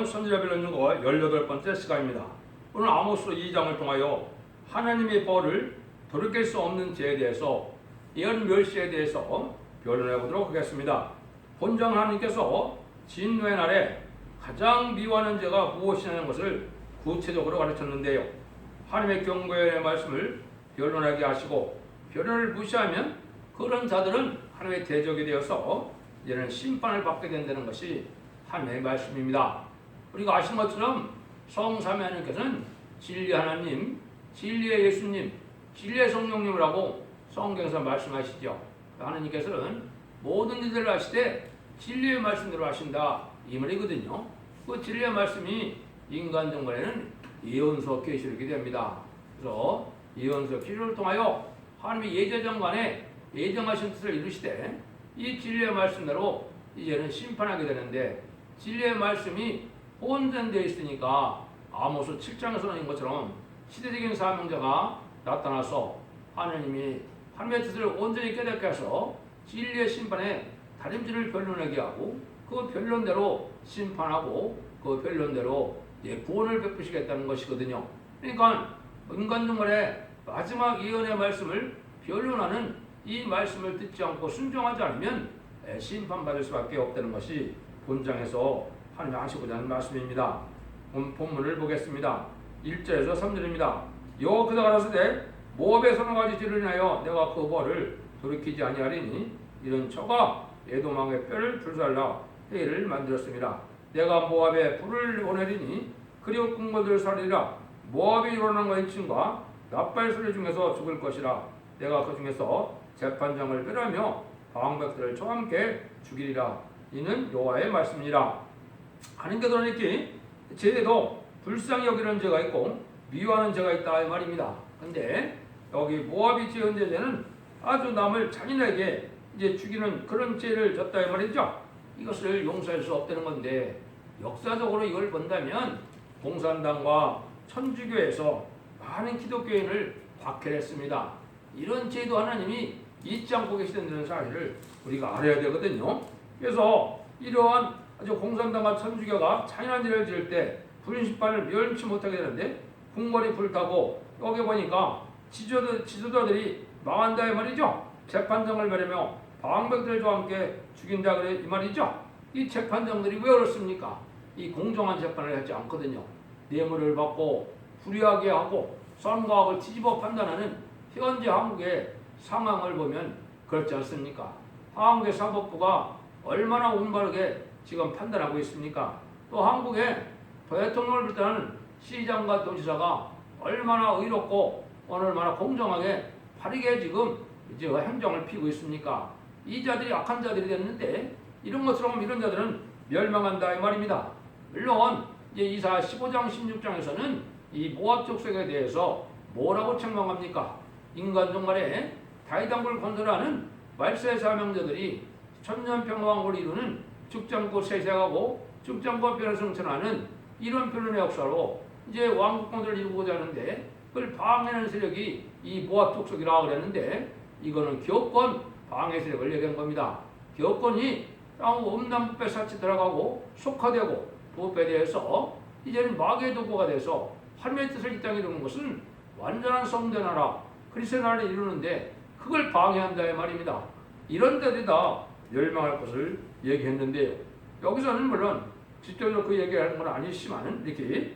선지자 변론중고 18번째 시간입니다. 오늘 아모스 2장을 통하여 하나님의 벌을 돌이킬 수 없는 죄에 대해서 예언 멸시에 대해서 변론해 보도록 하겠습니다. 본장 하나님께서 진노의 날에 가장 미워하는 죄가 무엇이냐는 것을 구체적으로 가르쳤는데요. 하나님의 경고의 말씀을 변론하게 하시고 변론을 무시하면 그런 자들은 하나님의 대적이 되어서 이제는 심판을 받게 된다는 것이 하나님의 말씀입니다. 우리가 아시는 것처럼 성삼위 하나님께서는 진리 하나님, 진리의 예수님, 진리의 성령님이라고 성경에서 말씀하시죠. 하나님께서는 모든 일들을 하시되 진리의 말씀대로 하신다 이 말이거든요. 그 진리의 말씀이 인간 정권에는 예언서 계시를 이루게 됩니다. 그래서 예언서 계시를 통하여 하나님의 예제정관에 예정하신 뜻을 이루시되 이 진리의 말씀대로 이제는 심판하게 되는데, 진리의 말씀이 혼전되어 있으니까 아모스 7장에서 인 것처럼 시대적인 사명자가 나타나서 하나님이 하나님의 뜻을 온전히 깨닫게 하셔서 진리의 심판에 다림질을 변론하게 하고 그 변론대로 심판하고 그 변론대로 구원을 베푸시겠다는 것이거든요. 그러니까 인간 중간에 마지막 예언의 말씀을 변론하는 이 말씀을 듣지 않고 순종하지 않으면 심판받을 수밖에 없다는 것이 본장에서 하나님이 하시고자 하는 말씀입니다. 본문을 보겠습니다. 1절에서 3절입니다. 여호와께서 가라사대 모압의 서너 가지 죄를 인하여 내가 그 벌을 돌이키지 아니하리니 이런 저가 에돔왕의 뼈를 불살라 회를 만들었습니다. 내가 모압에 불을 보내리니 그리고 궁궐들을 살리라. 모압이 일어난 거인친과 나팔 소리 중에서 죽을 것이라. 내가 그 중에서 재판장을 멸하며 방백들을 저와 함께 죽이리라. 이는 여호와의 말씀이라. 하나님께서 이렇게 죄에도 불쌍히 여기는 죄가 있고 미워하는 죄가 있다 이 말입니다. 근데 여기 모압이 지은 죄는 아주 남을 잔인하게 이제 죽이는 그런 죄를 졌다 이 말이죠. 이것을 용서할 수 없다는 건데, 역사적으로 이걸 본다면 공산당과 천주교에서 많은 기독교인을 박해했습니다. 이런 죄도 하나님이 잊지 않고 계시다는 사실을 우리가 알아야 되거든요. 그래서 이러한 아주 공산당과 천주교가 잔인한 죄를 지을 때 불신판을 멸치 못하게 되는데, 궁궐이 불타고 여기 보니까 지도자들이 망한다 이 말이죠. 재판장을 멸하며 방백들과 함께 죽인다 그래 이 말이죠. 이 재판장들이 왜 그렇습니까? 이 공정한 재판을 하지 않거든요. 뇌물을 받고 불의하게 하고 선과 악을 뒤집어 판단하는 현재 한국의 상황을 보면 그렇지 않습니까? 한국의 사법부가 얼마나 올바르게 지금 판단하고 있습니까? 또 한국의 대통령을 비롯한 시장과 도지사가 얼마나 의롭고 얼마나 공정하게 바르게 지금 이제 행정을 피우고 있습니까? 이 자들이 악한 자들이 됐는데 이런 것처럼 이런 자들은 멸망한다 이 말입니다. 물론 이제 이사 15장 16장에서는 이 모압 족속에 대해서 뭐라고 책망합니까? 인간 종말에 다이당굴 건설하는 말세의 사명자들이 천년평화왕국을 이루는 죽지않고 세세하고 죽지않고 변을 성천하는 이런 변론의 역사로 이제 왕국 건설을 이루고자 하는데, 그걸 방해하는 세력이 이 모압 족속이라고 그랬는데, 이거는 기업권 방해 세력을 얘기한 겁니다. 기업권이 음란부패 사치 들어가고 속화되고 부패되어서 이제는 마귀의 도구가 돼서 하나님의 뜻을 이 땅에 이루는 것은 완전한 성대 나라 그리스도의 나라를 이루는데 그걸 방해한다 이 말입니다. 이런 데들이 다 멸망할 것을 얘기했는데요. 여기서는 물론 직접적으로 그 얘기하는 건 아니지만 이렇게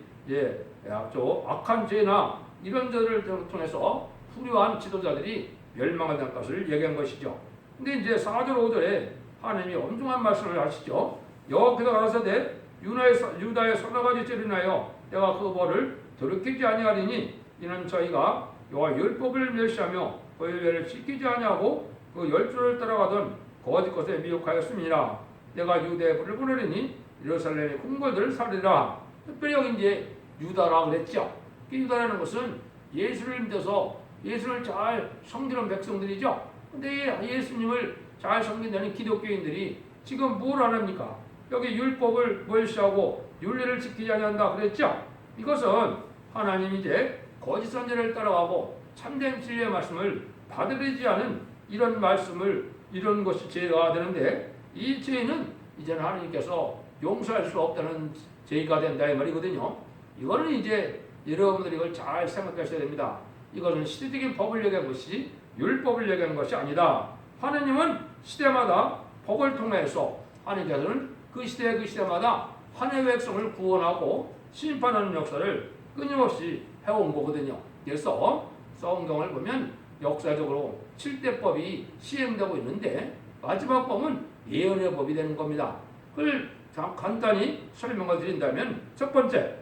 아주 악한 죄나 이런 죄를 통해서 훌륭한 지도자들이 멸망할 것을 얘기한 것이죠. 근데 이제 4절 5절에 하나님이 엄중한 말씀을 하시죠. 여호와께서 가라사대 유다의 서너 가지 죄를 인하여 내가 그 벌을 돌이키지 아니하리니 이는 저희가 여호와 율법을 멸시하며 그 율례를 지키지 아니하고 그 열조를 따라가던 거짓 것에 미혹하였습니다. 내가 유대에 불을 보내리니 예루살렘의 궁궐들을 살리라. 특별히 여기 이제 유다라고 그랬죠. 유다라는 것은 예수를 믿어서 예수를 잘 섬기는 백성들이죠. 근데 예수님을 잘 섬긴다는 기독교인들이 지금 뭘 안 합니까? 여기 율법을 멸시하고 율례를 지키지 아니한다 그랬죠. 이것은 하나님이 이제 거짓 선지자를 따라가고 참된 진리의 말씀을 받아들이지 않은 이런 말씀을 이런 것이 죄가 되는데, 이 죄는 이제는 하나님께서 용서할 수 없다는 제의가 된다 이 말이거든요. 이거는 이제 여러분들이 이걸 잘 생각하셔야 됩니다. 이것은 시대적인 법을 얘기한 것이 율법을 얘기하는 것이 아니다. 하느님은 시대마다 법을 통해서 하느님께서는 그 시대마다 하나님의 백성을 구원하고 심판하는 역사를 끊임없이 해온 거거든요. 그래서 성경을 보면 역사적으로 7대법이 시행되고 있는데 마지막 법은 예언의 법이 되는 겁니다. 그걸 간단히 설명을 드린다면 첫 번째,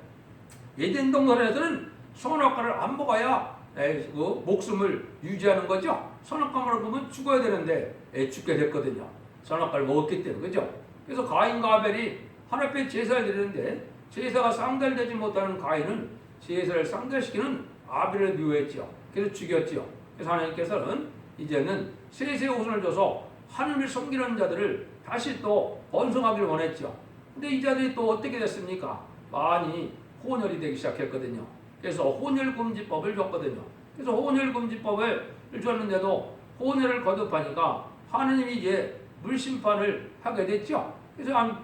에덴 동산에서는 선악과를 안 먹어야 그 목숨을 유지하는 거죠. 선악과를 보면 죽어야 되는데 죽게 됐거든요. 선악과를 먹었기 때문에 그죠. 그래서 가인과 아벨이 하나님 앞에 제사를 드리는데 제사가 상달되지 못하는 가인은 제사를 상달시키는 아벨을 미워했죠. 그래서 죽였죠. 그래서 하나님께서는 이제는 세세 우선을 줘서 하나님을 섬기는 자들을 다시 또 번성하기를 원했죠. 근데 이 자들이 또 어떻게 됐습니까? 많이 혼혈이 되기 시작했거든요. 그래서 혼혈금지법을 줬거든요. 그래서 혼혈금지법을 줬는데도 혼혈을 거듭하니까 하느님이 이제 물심판을 하게 됐죠. 그래서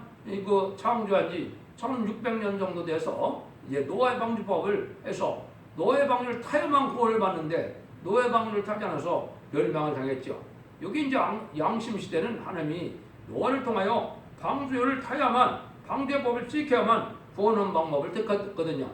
창조한 지 1600년 정도 돼서 이제 노아의 방주법을 해서 노아의 방주를 타야만 구원을 받는데 노아의 방주를 타지 않아서 멸망을 당했죠. 여기 이제 양심 시대는 하나님이 노아를 통하여 방주를 타야만 방주의 법을 지켜야만 구원하는 방법을 택했거든요.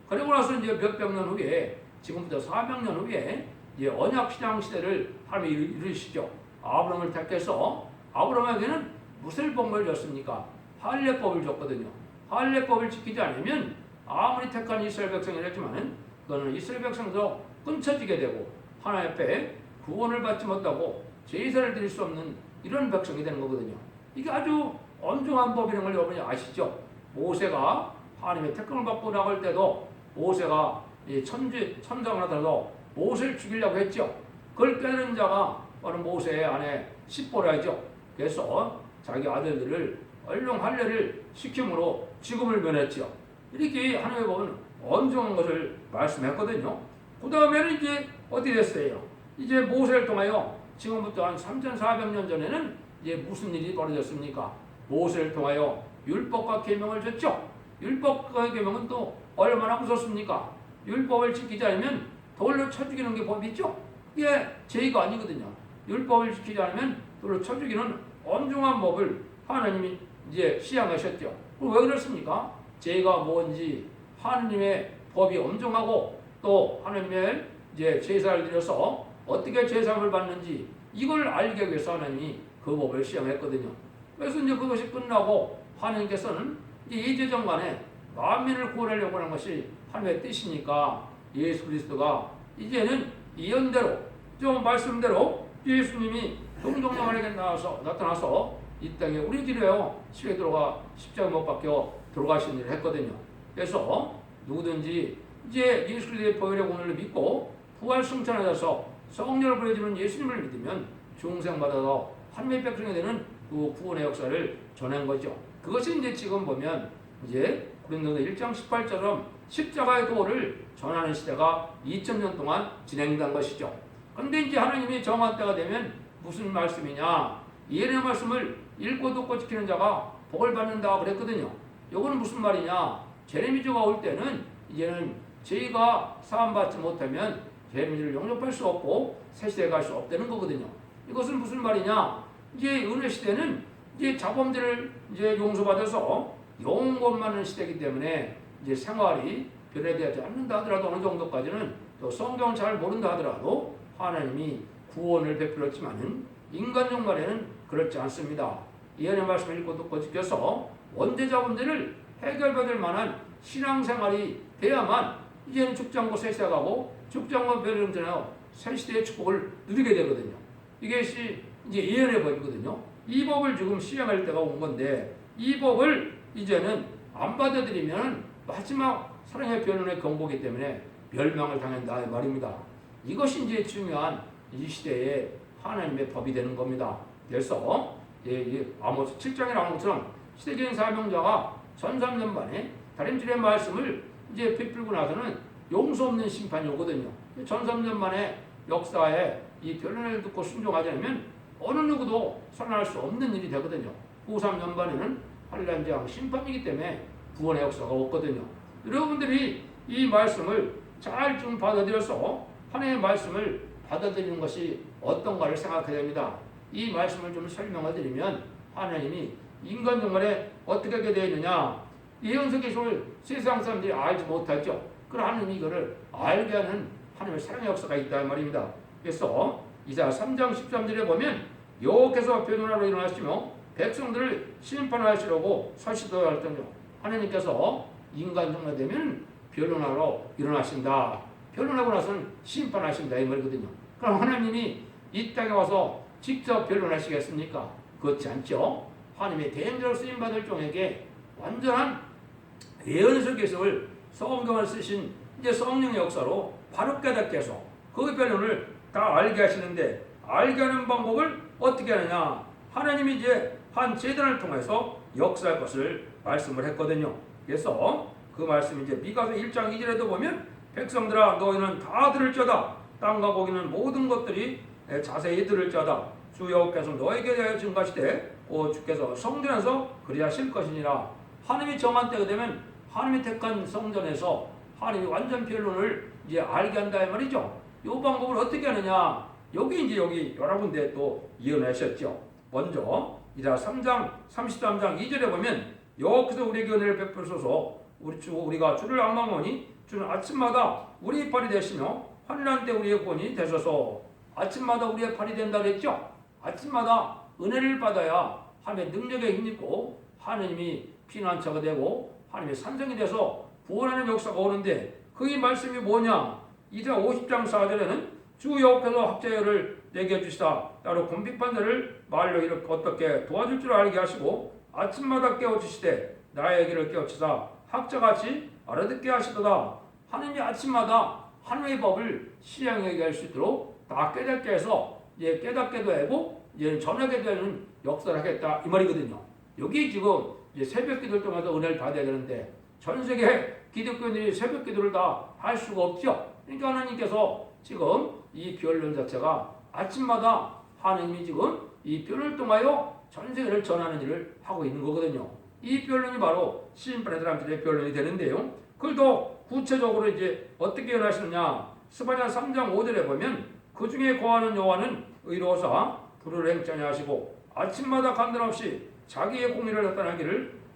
그리고 나서 이제 몇백 년 후에 지금부터 400년 후에 이제 언약 신앙 시대를 하나님이 이루시죠. 아브라함을 택해서 아브라함에게는 무슨 법을 줬습니까? 할례법을 줬거든요. 할례법을 지키지 않으면 아무리 택한 이스라엘 백성이랬지만 그거는 이스라엘 백성도 끊쳐지게 되고 하나님 앞에 구원을 받지 못하고 제사를 드릴 수 없는 이런 백성이 되는 거거든요. 이게 아주 엄중한 법이라는 걸 여러분이 아시죠? 모세가 하나님의 택함을 받고 나갈 때도 모세가 천상을 하더라도 모세를 죽이려고 했죠. 그걸 깨는 자가 바로 모세의 아내 십보라죠. 그래서 자기 아들들을 얼른 할례를 시킴으로 죽음을 면했죠. 이렇게 하나님의 법은 엄중한 것을 말씀했거든요. 그 다음에는 이제 어떻게 됐어요? 이제 모세를 통하여 지금부터 한 3400년 전에는 이제 무슨 일이 벌어졌습니까? 모세를 통하여 율법과 계명을 줬죠. 율법과 계명은 또 얼마나 무섭습니까? 율법을 지키지 않으면 돌로 쳐 죽이는 게 법이죠. 이게 죄가 아니거든요. 율법을 지키지 않으면 돌로 쳐 죽이는 엄중한 법을 하나님이 이제 시행하셨죠. 그럼 왜 그렇습니까? 죄가 뭔지 하나님의 법이 엄중하고 또 하나님의 이제 제사를 드려서 어떻게 제사를 받는지 이걸 알기 위해서 하나님이 그 법을 시행했거든요. 그래서 이제 그것이 끝나고 하나님께서는 이제정간에 만민을 구원하려고 하는 것이 하나님의 뜻이니까 예수 그리스도가 이제는 예언대로 좀 말씀대로 예수님이 동정령에게 나타나서 이 땅에 우리 뒤로 시에 들어가 십자가 못 박혀 들어가신 일을 했거든요. 그래서 누구든지 이제 예수 그리스도의 보혈의 공로를 믿고 부활 승천하셔서 성령을 보여주는 예수님을 믿으면 중생받아서 하나님의 백성이 되는 그 구원의 역사를 전한 거죠. 그것이 이제 지금 보면 이제 고린도서 1장 18절처럼 십자가의 도를 전하는 시대가 2000년 동안 진행된 것이죠. 그런데 이제 하나님이 정한 때가 되면 무슨 말씀이냐? 예언의 말씀을 읽고 듣고 지키는 자가 복을 받는다 그랬거든요. 이거는 무슨 말이냐? 제레미야가 올 때는 이제는 저희가 사함받지 못하면 제레미야를 영접할 수 없고 새 시대에 갈 수 없다는 거거든요. 이것은 무슨 말이냐? 이제 은혜 시대는 이제 자범죄를 이제 용서받아서 영원 많은 시대이기 때문에 이제 생활이 변화되지 않는다 하더라도 어느 정도까지는 또 성경을 잘 모른다 하더라도 하나님이 구원을 베풀었지만은 인간적 말에는 그렇지 않습니다. 예언의 말씀을 읽고 듣고 지켜서 원죄 자범죄를 해결받을 만한 신앙생활이 돼야만 이제는 죽지 않고 새 시대가고 죽지 않고 변화를 전하여 새 시대의 축복을 누리게 되거든요. 이것이 이제 예언의 법이거든요. 이 법을 지금 시행할 때가 온 건데 이 법을 이제는 안 받아들이면 마지막 사랑의 변론의 경고이기 때문에 멸망을 당한다 이 말입니다. 이것이 이제 중요한 이 시대의 하나님의 법이 되는 겁니다. 그래서 아모스 7장에 나온 것처럼 시대적인 사명자가 1300년 만에 다림질의 말씀을 이제 베풀고 나서는 용서 없는 심판이 오거든요. 1300년 만에 역사에 이 변론을 듣고 순종하지 않으면 어느 누구도 살아날 수 없는 일이 되거든요. 93년 반에는 환란장 심판이기 때문에 구원의 역사가 없거든요. 여러분들이 이 말씀을 잘 좀 받아들여서 하나님의 말씀을 받아들이는 것이 어떤가를 생각해야 됩니다. 이 말씀을 좀 설명을 드리면 하나님이 인간 정말에 어떻게 하게 되어 있느냐, 예언서 기술을 세상 사람들이 알지 못하죠. 그러나 하나님이 이거를 알게 하는 하나님의 사랑의 역사가 있다 말입니다. 그래서 이사야 3장 13절에 보면 여호와께서 변론하러 일어나시며 백성들을 심판하시려고 서시도 할때요, 하나님께서 인간 정말 되면 변론하러 일어나신다. 변론하고 나서는 심판하신다 이 말이거든요. 그럼 하나님이 이 땅에 와서 직접 변론하시겠습니까? 그렇지 않죠. 하나님의 대행자로 쓰임받을 종에게 완전한 예언의 계시를 성경을 쓰신 이제 성령의 역사로 바로 깨닫게 해서 그 변론을 다 알게 하시는데, 알게 하는 방법을 어떻게 하느냐, 하나님이 이제 한 제단을 통해서 역사할 것을 말씀을 했거든요. 그래서 그 말씀이 이제 미가서 1장 2절에도 보면 백성들아 너희는 다 들을지어다, 땅과 거기는 모든 것들이 자세히 들을지어다, 주 여호와께서 너에게 대하여 증가시되 곧 주께서 성전에서 그리하실 것이니라. 하나님이 정한 때가 되면 하나님이 택한 성전에서 하나님이 완전 변론을 이제 알게 한다 이 말이죠. 이 방법을 어떻게 하느냐, 여기 여러 군데 또 예언하셨죠. 먼저 이자 3장 33장 2절에 보면 여호와께서 우리에게 은혜를 베푸소서, 우리가 주를 앙망하니 주는 아침마다 우리의 팔이 되시며 환난 때 우리의 구원이 되소서. 아침마다 우리의 팔이 된다 그랬죠. 아침마다 은혜를 받아야 하나님의 능력에 힘입고 하나님이 피난처가 되고 하나님의 산성이 돼서 구원하는 역사가 오는데, 그 말씀이 뭐냐, 이자 50장 4절에는 주 여호와께서 학자여를 내게 주시다 따로 곤비판 자를 말로 이렇게 어떻게 도와줄 줄 알게 하시고 아침마다 깨워주시되 나의 길을 깨우치사 학자같이 알아듣게 하시도다. 하나님이 아침마다 하나님의 법을 실행하게 할 수 있도록 다 깨닫게 해서 깨닫게도 하고 전하게 되는 역사를 하겠다 이 말이거든요. 여기 지금 새벽 기도를 통해서 은혜를 받아야 되는데 전 세계 기독교인들이 새벽 기도를 다 할 수가 없죠. 그러니까 하나님께서 지금 이 변론 자체가 아침마다 하나님이 지금 이 변론을 통하여 전 세계를 전하는 일을 하고 있는 거거든요. 이 변론이 바로 심판의 사람들의 변론이 되는데요. 그걸 더 구체적으로 이제 어떻게 연하시느냐, 스바냐 3장 5절에 보면 그 중에 거하는 여호와는 의로우사 불을 행장히 하시고 아침마다 간단없이 자기의 공의를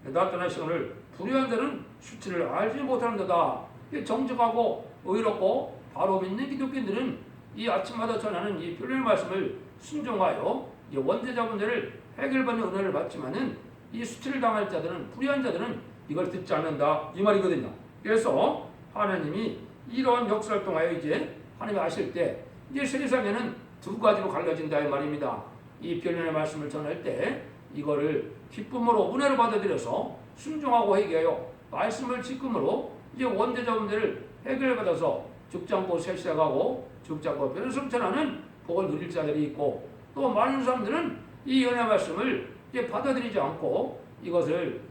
나타나시오늘 불의한 자는 수치를 알지 못하는 데다. 정직하고 의롭고 바로 믿는 기독교인들은 이 아침마다 전하는 이 변론의 말씀을 순종하여 원죄자 문제를 해결받는 은혜를 받지만은 이 수치를 당할 자들은, 불의한 자들은 이걸 듣지 않는다 이 말이거든요. 그래서 하나님이 이런 역사를 통하여 이제 하나님이 아실 때 이제 세상에는 두 가지로 갈라진다 이 말입니다. 이 변론의 말씀을 전할 때 이거를 기쁨으로 은혜로 받아들여서 순종하고 회개하여 말씀을 지킴으로 이제 원죄자 문제를 해결받아서 죽지 않고 새 시작하고 죽지 않고 변호를 전하는 복을 누릴 자들이 있고, 또 많은 사람들은 이 연애 말씀을 이제 받아들이지 않고 이것을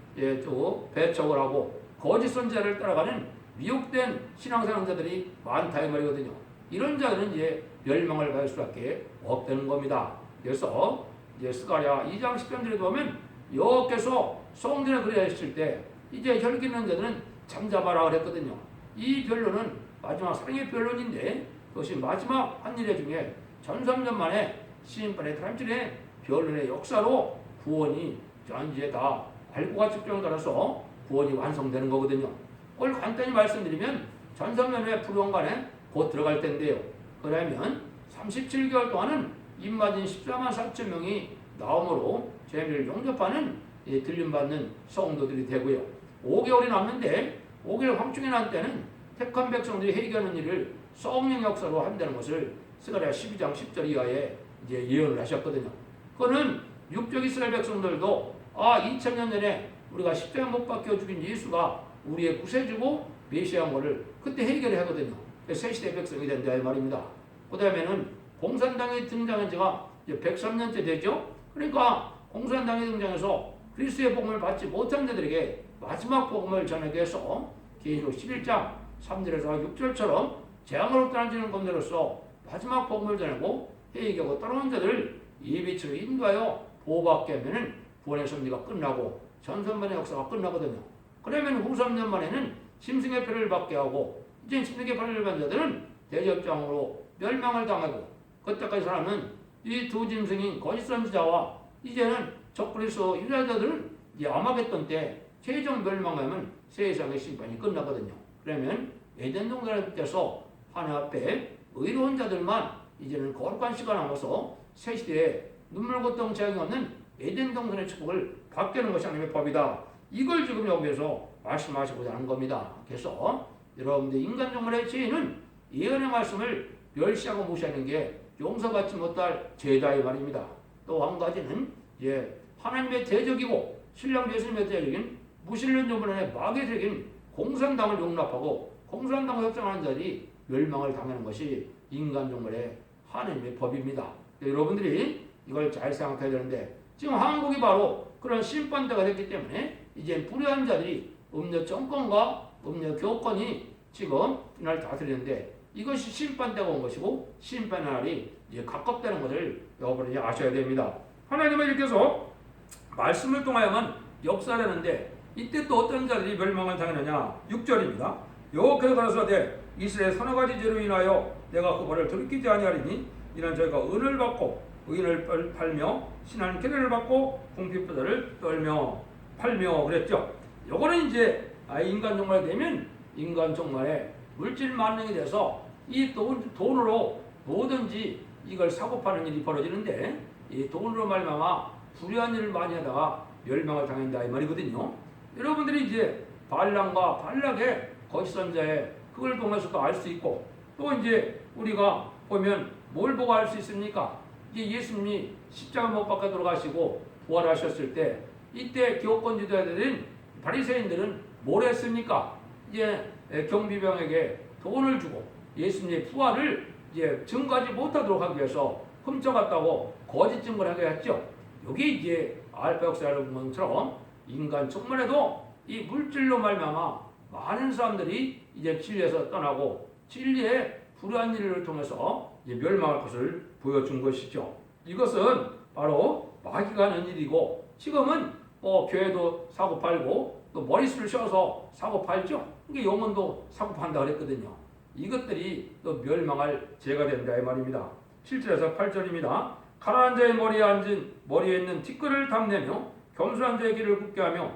또 배척을 하고 거짓 선지자를 따라가는 미혹된 신앙생활자들이 많다 이 말이거든요. 이런 자들은 이제 멸망을 받을 수밖에 없다는 겁니다. 그래서 이제 스가랴 2장 10절에 보면 여호와께서 성전에 그리하실 때 이제 혈기 있는 자들은 잠잠하라 그랬거든요. 이 변론은 마지막 사랑의 변론인데 그것이 마지막 한 일 중에 1300년 만에 심판의 탈출의 변론의 역사로 구원이 이제 다 알고가 측정을 따라서 구원이 완성되는 거거든요. 그걸 간단히 말씀드리면 1300년의 불원간에 곧 들어갈 텐데요. 그러면 37개월 동안은 입맞은 14만 4천 명이 나옴으로 재미를 영접하는 들림받는 성도들이 되고요. 5개월이 남는데 5개월 황충이 난 때는 택한 백성들이 회개하는 일을 성령 역사로 한다는 것을 스가랴 12장 10절 이하에 이제 예언을 하셨거든요. 그거는 육적 이스라엘 백성들도 2000년 전에 우리가 십자가 못 박혀 죽인 예수가 우리의 구세주고 메시아인 것을 그때 회개를 하거든요. 새 시대 백성이 된다 이 말입니다. 그 다음에는 공산당이 등장한 지가 이제 103년째 되죠. 그러니까 공산당이 등장해서 그리스도의 복음을 받지 못한 자들에게 마지막 복음을 전하게 해서 계시록 11장 3절에서 6절처럼 재앙으로 떨어지는 검대로서 마지막 복음을 전하고 회개하고 따라온 자들을 예배치로 인도하여 보호받게 하면은 구원의 섭리가 끝나고 전선반의 역사가 끝나거든요. 그러면 후 3년 만에는 짐승의 표를 받게 하고 이제 짐승의 표를 받은 자들은 대접장으로 멸망을 당하고 그때까지 살아는 이 두 짐승인 거짓 선지자와 이제는 적그리스도 유다자들은 이제 아마겟돈 때 최종 멸망하면 세상의 심판이 끝나거든요. 그러면 에덴 동산에서 하나님 앞에 의로운 자들만 이제는 거룩한 시간 남아서 새 시대에 눈물 고통 재앙이 없는 에덴 동산의 축복을 받게 하는 것이 하나님의 법이다. 이걸 지금 여기에서 말씀하시고자 하는 겁니다. 그래서 여러분들 인간 종말의 죄인은 예언의 말씀을 멸시하고 무시하는 게 용서받지 못할 죄다 이 말입니다. 또 한 가지는 하나님의 대적이고 신랑 예수님의 대적인 무신론 종말의 마귀적인 공산당을 용납하고 공산당과 협상하는 자들이 멸망을 당하는 것이 인간 종말의 하나님의 법입니다. 여러분들이 이걸 잘 생각해야 되는데 지금 한국이 바로 그런 심판대가 됐기 때문에 이제 불의한 자들이 음료 정권과 음료 교권이 지금 이날 다스리는데 이것이 심판대가 온 것이고 심판의 날이 이제 가깝다는 것을 여러분이 아셔야 됩니다. 하나님은 이렇게 해서 말씀을 통하여만 역사하는데 이때 또 어떤 자들이 멸망을 당하느냐. 6절입니다. 여호와께서 가라사대 이스라엘 서너 가지 죄로 인하여 내가 그 벌을 돌이키지 아니하리니 이는 저희가 은을 받고 의인을 팔며 신한 계례를 받고 궁핍부자를 떨며 팔며 그랬죠. 요거는 이제 인간 종말이 되면 인간 종말에 물질 만능이 돼서 이 돈으로 뭐든지 이걸 사고 파는 일이 벌어지는데 이 돈으로 말미암아 불의한 일을 많이 하다가 멸망을 당한다 이 말이거든요. 여러분들이 이제 발람과 발락의 거짓 선자의 그걸 통해서도 알 수 있고 또 이제 우리가 보면 뭘 보고 알 수 있습니까? 이제 예수님이 십자가 못 박아 돌아가시고 부활하셨을 때 이때 교권 지도자들은 바리새인들은 뭘 했습니까? 이제 경비병에게 돈을 주고 예수님의 부활을 이제 증거하지 못하도록 하기 위해서 훔쳐갔다고 거짓 증거를 하게 했죠. 이게 이제 알파 역사를 본 것처럼 인간 종말에도 이 물질로 말미암아 많은 사람들이 이제 진리에서 떠나고 진리의 불의한 일을 통해서 이제 멸망할 것을 보여준 것이죠. 이것은 바로 마귀가 하는 일이고 지금은 교회도 사고 팔고 또 머리수를 씌워서 사고 팔죠. 이게 영혼도 사고 판다 그랬거든요. 이것들이 또 멸망할 죄가 된다 이 말입니다. 7절에서 8절입니다. 가난한 자의 머리에 있는 티끌을 탐내며 겸손한 자의 길을 굽게 하며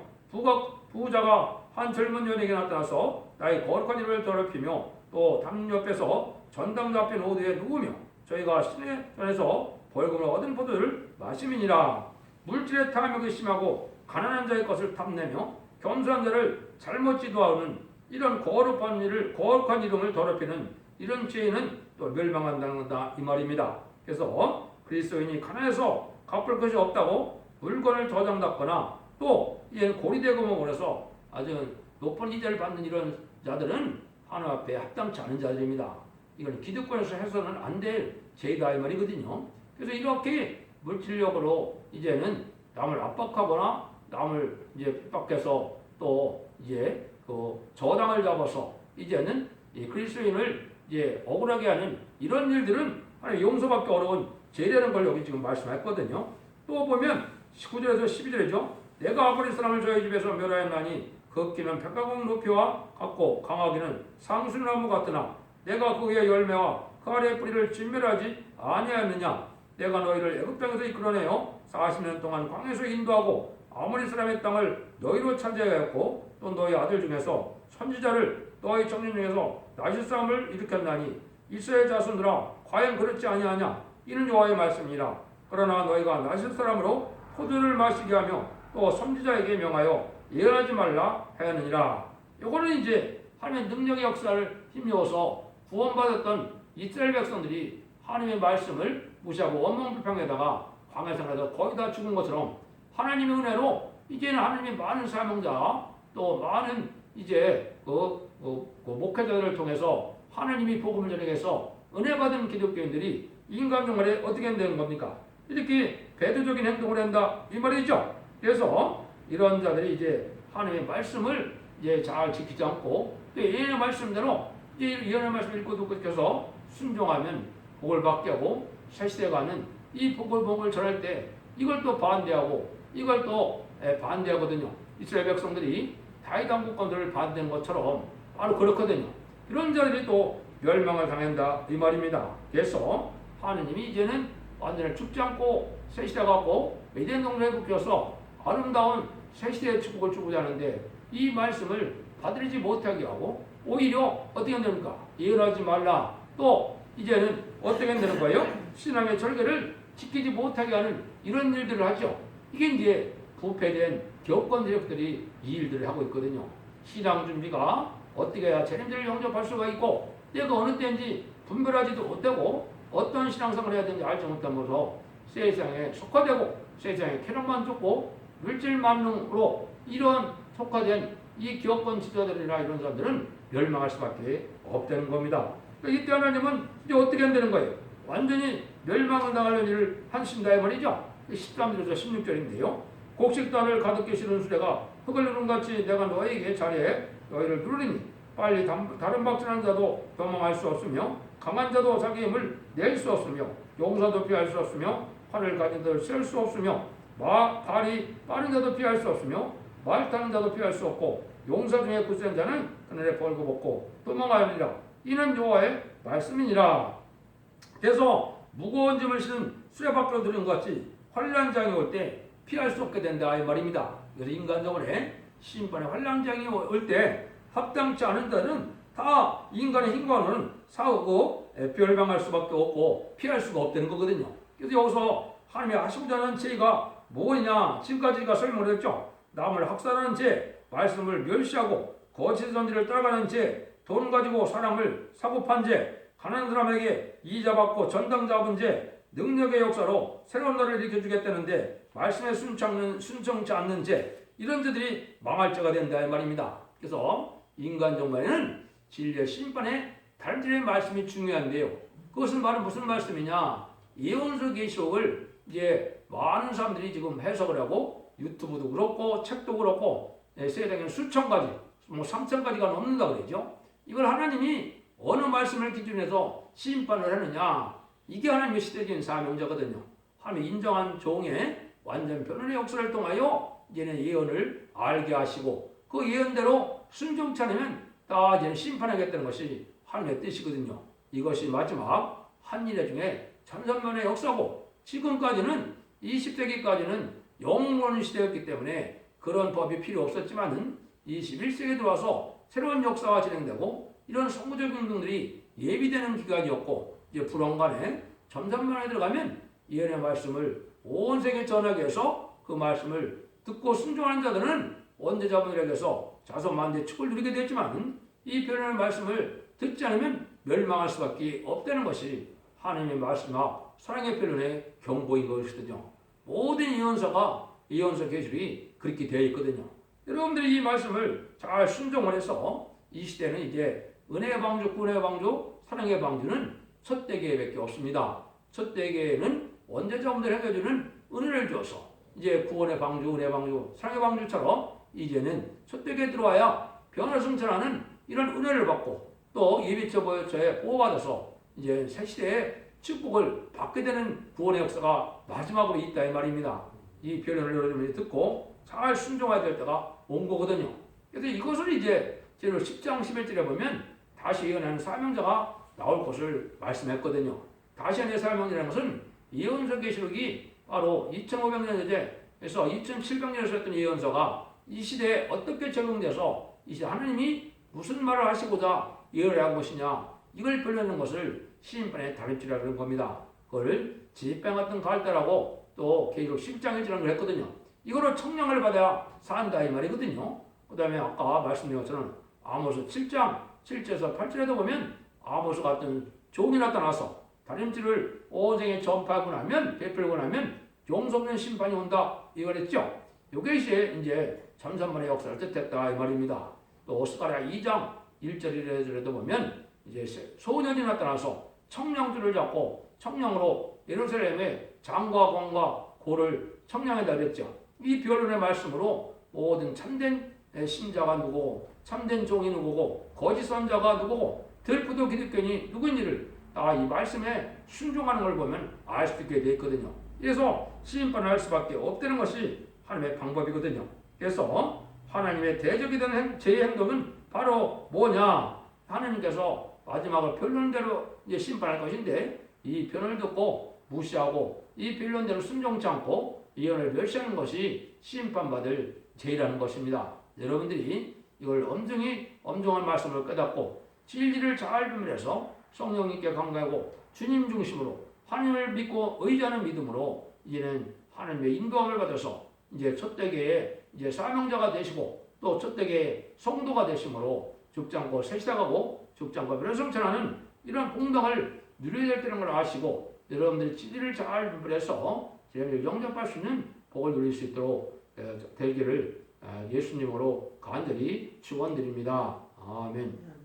부자가 한 젊은 여인에게 나타나서 나의 거룩한 이름을 더럽히며 또 담 옆에서 전당자 앞에 노드에 누우며 저희가 신의 전에서 벌금을 얻은 포도를 마심이니라. 물질의 탐욕이 심하고 가난한 자의 것을 탐내며 겸손한 자를 잘못 지도하는 이런 거룩한 이름을 더럽히는 이런 죄인은 또 멸망한다는 거다 이 말입니다. 그래서 그리스도인이 가난해서 갚을 것이 없다고 물건을 저장받거나 또 고리대금을 원해서 아주 높은 이자를 받는 이런 자들은 하나님 앞에 합당치 않은 자들입니다. 이건 기득권에서 해서는 안 될 죄다 이 말이거든요. 그래서 이렇게 물질력으로 이제는 남을 압박하거나 남을 이제 핍박해서 또 이제 그 저당을 잡아서 이제는 이 그리스도인을 이제 억울하게 하는 이런 일들은 하나님 용서받기 어려운 죄라는 걸 여기 지금 말씀했거든요. 또 보면 19절에서 12절이죠. 내가 아버지 사람을 저희 집에서 멸하였나니 걷기는 백가공 높이와 같고 강하기는 상수나무 같으나 내가 그 위에 열매와 그 아래의 뿌리를 진멸하지 아니하였느냐. 내가 너희를 애굽 땅에서 이끌어내어 40년 동안 광야에서 인도하고 아모리 사람의 땅을 너희로 차지하였고 또 너희 아들 중에서 선지자를 너희 청년 중에서 나실 싸움을 일으켰나니 이스라엘 자손들아 과연 그렇지 아니하냐. 이는 여호와의 말씀이라. 그러나 너희가 나실 사람으로 포도를 마시게 하며 또 선지자에게 명하여 예언하지 말라 하였느니라. 이거는 이제 하나님의 능력의 역사를 힘입어서 구원받았던 이스라엘 백성들이 하나님의 말씀을 무시하고 원망불평에다가 광야 생활에서 거의 다 죽은 것처럼 하나님의 은혜로 이제는 하나님의 많은 사명자 또 많은 이제 목회자들을 통해서 하나님이 복음을 전해서 은혜 받은 기독교인들이 인간 종말에 어떻게 되는 겁니까? 이렇게 배도적인 행동을 한다 이 말이죠. 그래서 이런 자들이 이제 하나님의 말씀을 이제 잘 지키지 않고 또 예언의 말씀대로 이제 예언의 말씀을 읽고 듣고 지켜서 순종하면 복을 받게 하고 새 시대에 가는 이 복을 전할 때 이걸 또 반대하고 이걸 또 반대하거든요. 이스라엘 백성들이 다윗 왕국권들을 받은 것처럼 바로 그렇거든요. 이런 자들이 또 멸망을 당한다 이 말입니다. 그래서 하느님이 이제는 완전히 죽지 않고 새 시대 갖고 에덴 동산에 묶여서 아름다운 새 시대의 축복을 주고자 하는데 이 말씀을 받들이지 못하게 하고 오히려 어떻게 됩니까? 예언하지 말라. 또 이제는 어떻게 되는 거예요? 신앙의 절개를 지키지 못하게 하는 이런 일들을 하죠. 이게 이제 부패된 교권 세력들이 이 일들을 하고 있거든요. 신앙 준비가 어떻게 해야 재림절을 영접할 수가 있고 때가 어느 때인지 분별하지도 못하고 어떤 신앙생활을 해야 되는지 알지 못하면서 세상에 속화되고 세상에 쾌락만 쫓고 물질 만능으로 이런 속화된 이 기업권 지도자들이나 이런 사람들은 멸망할 수밖에 없다는 겁니다. 그러니까 이때 하나님은 이제 어떻게 한다는 거예요? 완전히 멸망을 당하는 일을 하신다 이 말이죠. 13절에서 16절인데요. 곡식단을 가득히 실은 수레가 흙을 누른 같이 내가 너에게 잘해 너희를 누르리니 빨리 다른 박진한 자도 도망할 수 없으며 강한 자도 자기 힘을 낼 수 없으며 용사도 피할 수 없으며 활을 가진 자도 셀 수 없으며 발이 빠른 자도 피할 수 없으며 말 타는 자도 피할 수 없고 용사 중에 굳센 자는 그날에 벌거벗고 도망하리라. 이는 여호와의 말씀이니라. 그래서 무거운 짐을 실은 수레 밖으로 들은 것 같이 환난장이 올 때 피할 수 없게 된다 이 말입니다. 그래서 인간적으로 심판의 환난장이 올 때 합당치 않은 자는 다 인간의 힘과는 싸우고 멸망할 수밖에 없고 피할 수가 없다는 거거든요. 그래서 여기서 하나님이 하시고자 하는 죄가 뭐냐? 지금까지가 설명을 했죠. 남을 학살하는 죄, 말씀을 멸시하고 거짓 선지를 따라가는 죄, 돈 가지고 사람을 사고판 죄, 가난한 사람에게 이자 받고 전당 잡은 죄, 능력의 역사로 새로운 나라를 일으켜주겠다는데 말씀에 순종치 않는 죄, 이런 죄들이 망할 죄가 된다 이 말입니다. 그래서 인간 정말에는 진리의 심판의 달질의 말씀이 중요한데요. 그것은 바로 무슨 말씀이냐? 예언서 계시록을 이제 많은 사람들이 지금 해석을 하고 유튜브도 그렇고 책도 그렇고 세상에 수천 가지, 3천 가지가 넘는다 그러죠. 이걸 하나님이 어느 말씀을 기준해서 심판을 하느냐? 이게 하나님의 시대적인 사명자거든요. 하나님이 인정한 종의 완전 변론의 역사를 통하여 이제는 예언을 알게 하시고 그 예언대로 순종치 않으면 다 이제는 심판하겠다는 것이 하나님의 뜻이거든요. 이것이 마지막 한일의 중에 천선만의 역사고 지금까지는 20세기까지는 영원한 시대였기 때문에 그런 법이 필요 없었지만은 21세기에 들어와서 새로운 역사가 진행되고 이런 성부적 운동들이 예비되는 기간이었고 이제 불원간에 점선만에 들어가면 예언의 말씀을 온 세계에 전하기 위해서 그 말씀을 듣고 순종하는 자들은 원대자분들에게서 자손만대 축을 누리게 됐지만 이 변론의 말씀을 듣지 않으면 멸망할 수밖에 없다는 것이 하나님의 말씀과 사랑의 변론의 경고인 것이거든요. 모든 예언서가 예언서 계시록이 그렇게 되어 있거든요. 여러분들이 이 말씀을 잘 순종을 해서 이 시대는 이제 은혜의 방주, 구원의 방주, 사랑의 방주는 첫 대계밖에 없습니다. 첫 대계에는 원죄자분들 해결주는 은혜를 줘서 이제 구원의 방주, 은혜의 방주, 사랑의 방주처럼 이제는 첫 대계에 들어와야 변화를 승천하는 이런 은혜를 받고 또 예비처 보여처에 보호받아서 이제 새 시대의 축복을 받게 되는 구원의 역사가 마지막으로 있다 이 말입니다. 이 변론을 여러분이 듣고 잘 순종해야 될 때가 온 거거든요. 그래서 이것을 이제 제로 10장 11절에 보면 다시 예언하는 사명자가 나올 것을 말씀했거든요. 다시 예언의 사명자라는 것은 예언서 계시록이 바로 2500년 전에서 2700년에 썼던 예언서가 이 시대에 어떻게 적용돼서 이 시대 하나님이 무슨 말을 하시고자 예언을 한 것이냐 이걸 변하는 것을 심판의 다름질이라는 겁니다. 그걸 지병 같은 갈대라고 또 계시록 10장에 지난 걸 했거든요. 이거로 청량을 받아야 산다 이 말이거든요. 그 다음에 아까 말씀드린 것처럼 아모스 7장 7절에서 8절에도 보면 아모스 같은 종이 나타나서 다림질을 온 생에 전파하고 나면 베풀고 나면 용서없는 심판이 온다 이걸 했죠. 이것이 이제 참선만의 역사를 뜻했다 이 말입니다. 또 스가랴 2장 1절에도 보면 이제 소년이 나타나서 청량줄을 잡고 청량으로 예루살렘의 장과 공과 고를 청량에다 그랬죠. 이 변론의 말씀으로 모든 참된 신자가 누구고 참된 종이 누구고 거짓 선자가 누구고 들프도 기득권이 누구인지를 다 이 말씀에 순종하는 걸 보면 알 수 있게 되어 있거든요. 그래서 심판을 할 수밖에 없다는 것이 하나님의 방법이거든요. 그래서 하나님의 대적이던 제 행동은 바로 뭐냐? 하나님께서 마지막으로 변론대로 이제 심판할 것인데 이 변을 듣고 무시하고 이 변론대로 순종치 않고 예언을 멸시하는 것이 심판받을 죄라는 것입니다. 여러분들이 이걸 엄중한 말씀을 깨닫고 진리를 잘 분별해서 성령님께 간구하고 주님 중심으로 하나님을 믿고 의지하는 믿음으로 이제는 하나님의 인도함을 받아서 이제 첫대계의 이제 사명자가 되시고 또 첫대계의 성도가 되심으로 죽지 않고 새시다가고 죽지 않고 변성천하는 이런 공덕을 누려야 될 때는 걸 아시고 여러분들이 진리를 잘 분별해서 제를 영접할 수 있는 복을 누릴 수 있도록 되기를 예수님으로 간절히 축원드립니다. 아멘.